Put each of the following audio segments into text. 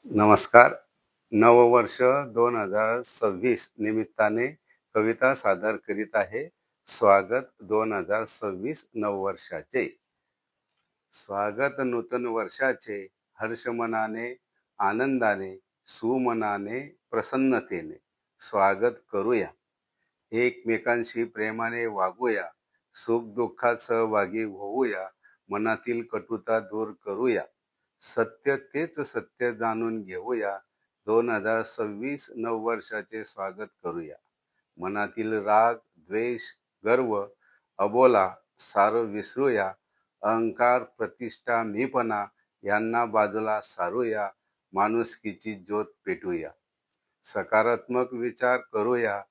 नमस्कार. नववर्ष 2026 निमित्ताने कविता सादर करीत आहे. स्वागत 2026 नववर्षाचे. स्वागत नूतन वर्षाचे हर्ष मनाने, आनंदाने, सुमनाने, प्रसन्नतेने स्वागत करूया. एकमेकांशी प्रेमाने वागूया, सुख दुःखात सहभागी होऊया, मनातील कटुता दूर करूया, सत्य तेच सत्य जाणून घेऊया. 2026 नववर्षाचे स्वागत करूया. मनातील राग, द्वेष, गर्व, अबोला सारं विसरूया. अहंकार, प्रतिष्ठा, मीपणा यांना बाजूला सारूया. माणुसकीची ज्योत पेटूया. सकारात्मक विचार करूया.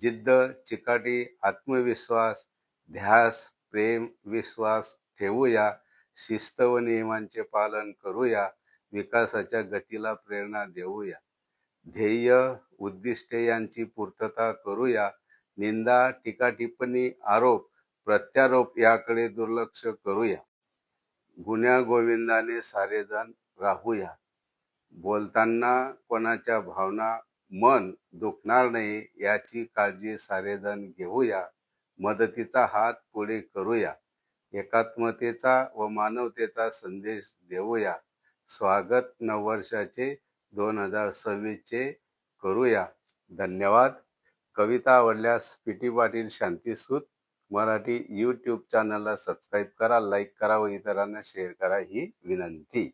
जिद्द, चिकाटी, आत्मविश्वास, ध्यास, प्रेम, विश्वास ठेवूया. शिस्त व नियमांचे पालन करूया. विकासाच्या गतीला प्रेरणा देऊया. ध्येय, उद्दिष्टे यांची पूर्तता करूया. निंदा, टीका, टिप्पणी, आरोप, प्रत्यारोप याकडे दुर्लक्ष करूया. गुण्या गोविंदाने सारेजण राहूया. बोलताना कोणाच्या भावना मन दुखणार नाही याची काळजी सारेजण घेऊया. मदतीचा हात पुढे करूया. एकात्मतेचा व मानवतेचा संदेश देऊया. स्वागत नववर्षाचे 2026 चे करूया. धन्यवाद. कविता आवडल्यास पी.टी. पाटील शांतीसूत मराठी यूट्यूब चॅनलला सबस्क्राईब करा, लाईक करा व इतरांना शेअर करा ही विनंती.